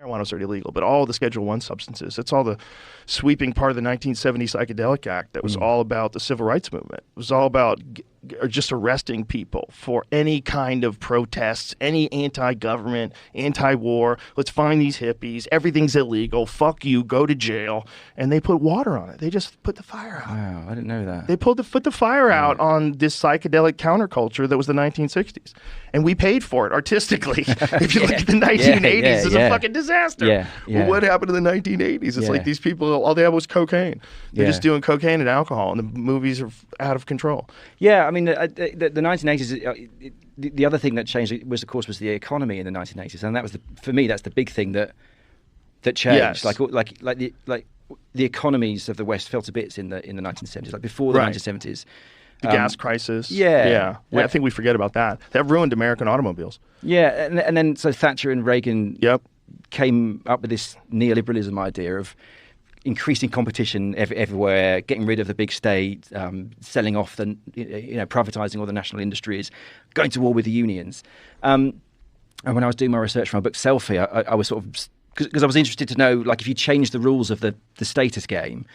marijuana was already legal, but all the Schedule 1 substances. It's all the sweeping part of the 1970 Psychedelic Act that was all about the civil rights movement. It was all about just arresting people for any kind of protests, any anti-government, anti-war. Let's find these hippies. Everything's illegal. Fuck you. Go to jail. And they put water on it. They just put the fire out. Wow, I didn't know that. They put the fire out on this psychedelic counterculture that was the 1960s. And we paid for it artistically. If you look at the 1980s, it's a fucking disaster. Well, what happened in the 1980s? It's like these people, all they had was cocaine. They're just doing cocaine and alcohol, and the movies are out of control. Yeah, I mean, the 1980s, the other thing that changed was, of course, was the economy in the 1980s. And that was, for me, that's the big thing that changed. Yes. Like the economies of the West fell to bits in the 1970s, like before the 1970s. The gas crisis. Yeah. I think we forget about that. That ruined American automobiles. Yeah, and then so Thatcher and Reagan came up with this neoliberalism idea of increasing competition everywhere, getting rid of the big state, selling off privatizing all the national industries, going to war with the unions. And when I was doing my research for my book Selfie, I was sort of, because I was interested to know, like, if you change the rules of the status game,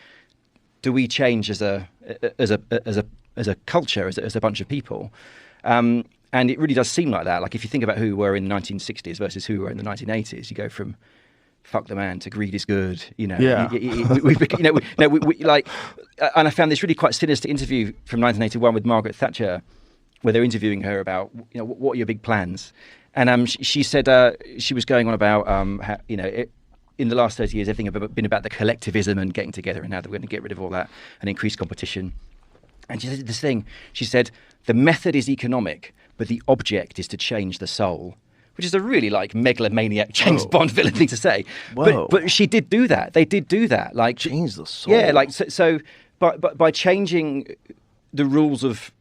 do we change as a culture, as a bunch of people? And it really does seem like that. Like, if you think about who we were in the 1960s versus who we were in the 1980s, you go from fuck the man to greed is good. You know, and I found this really quite sinister interview from 1981 with Margaret Thatcher, where they're interviewing her about, what are your big plans? And she said she was going on about how, in the last 30 years, everything had been about the collectivism and getting together, and now they're going to get rid of all that and increase competition. And she said this thing. She said, the method is economic, but the object is to change the soul, which is a really megalomaniac James Bond villain thing to say. But she did do that. They did do that. Like, change the soul. Yeah, so by changing the rules of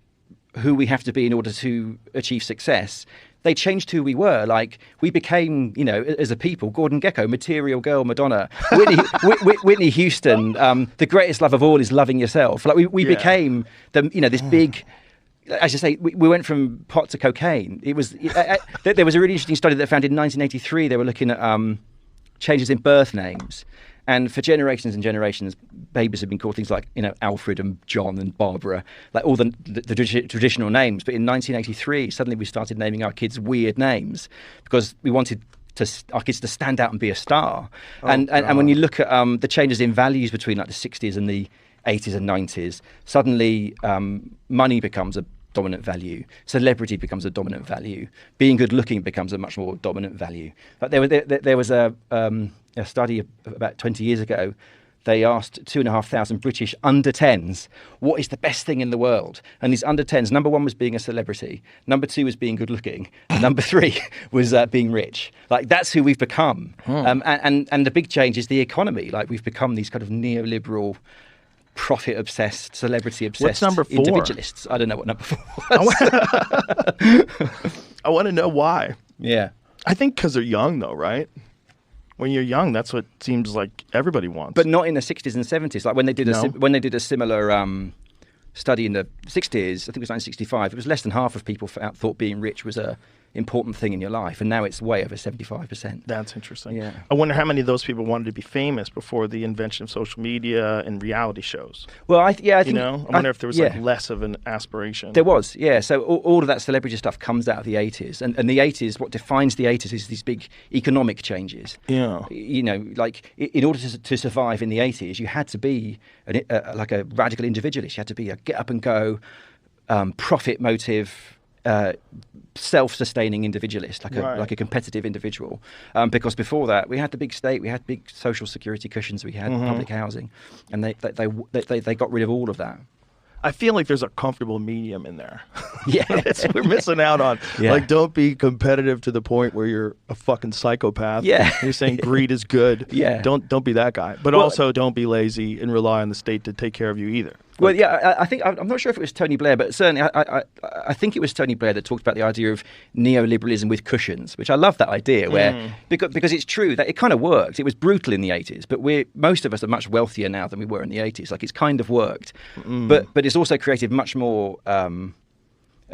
who we have to be in order to achieve success, they changed who we were. Like, we became, as a people, Gordon Gekko, Material Girl, Madonna, Whitney Houston. The greatest love of all is loving yourself. Like, we became this big. As you say, we went from pot to cocaine. It was there was a really interesting study that found in 1983 they were looking at changes in birth names, and for generations and generations, babies have been called things like Alfred and John and Barbara, like all the traditional names. But in 1983, suddenly we started naming our kids weird names because we wanted our kids to stand out and be a star. And when you look at the changes in values between like the 60s and the 80s and 90s, suddenly money becomes a dominant value, celebrity becomes a dominant value, being good looking becomes a much more dominant value. But there was a study about 20 years ago. They asked 2,500 British under 10s, what is the best thing in the world? And these under 10s, number one was being a celebrity, number two was being good looking, number three was being rich. Like, that's who we've become. And the big change is the economy. Like, we've become these kind of neoliberal, profit-obsessed, celebrity-obsessed What's number 4? Individualists. I don't know what number 4 was. I want to know why. Yeah. I think because they're young, though, right? When you're young, that's what seems like everybody wants. But not in the 60s and 70s. Like, when they did a similar study in the 60s, I think it was 1965, it was less than half of people thought being rich was a important thing in your life, and now it's way over 75%. That's interesting. Yeah. I wonder how many of those people wanted to be famous before the invention of social media and reality shows. Well, I think I wonder if there was less of an aspiration. There was, yeah. So all of that celebrity stuff comes out of the 80s, and the 80s, what defines the 80s is these big economic changes. Yeah. Like, in order to survive in the 80s, you had to be like a radical individualist. You had to be a get up and go, profit motive, self-sustaining individualist, like a competitive individual, because before that we had the big state, we had big social security cushions, we had public housing, and they got rid of all of that. I feel like there's a comfortable medium in there. Yeah. That's what we're missing out on. Yeah. Like, don't be competitive to the point where you're a fucking psychopath. Yeah. You're saying greed is good. Yeah. Don't be that guy. But also don't be lazy and rely on the state to take care of you either. Well, yeah, I think, I'm not sure if it was Tony Blair, but certainly I think it was Tony Blair that talked about the idea of neoliberalism with cushions, which I love that idea, where because it's true that it kind of worked. It was brutal in the 80s, but most of us are much wealthier now than we were in the 80s. Like, it's kind of worked, but it's also created much more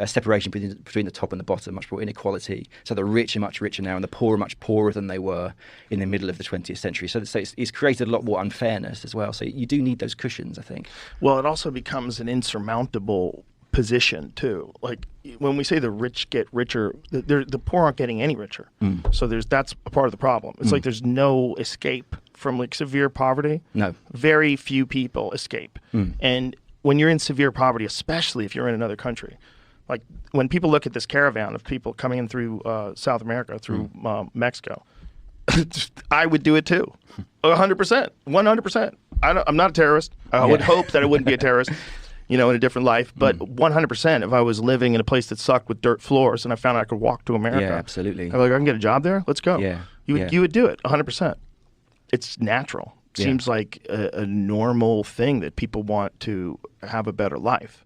separation between the top and the bottom, much more inequality. So the rich are much richer now, and the poor are much poorer than they were in the middle of the 20th century. So it's created a lot more unfairness as well. So you do need those cushions, I think. Well, it also becomes an insurmountable position too. Like when we say the rich get richer, the poor aren't getting any richer. So that's a part of the problem. It's like there's no escape from like severe poverty. No. Very few people escape. And when you're in severe poverty, especially if you're in another country, like when people look at this caravan of people coming in through South America, through Mexico, I would do it too. 100%. 100%. I'm not a terrorist. I would hope that I wouldn't be a terrorist, in a different life. But 100%, if I was living in a place that sucked with dirt floors and I found I could walk to America. Yeah, absolutely. I'm like, I can get a job there? Let's go. Yeah. You would do it, 100%. It's natural. Seems like a normal thing that people want to have a better life.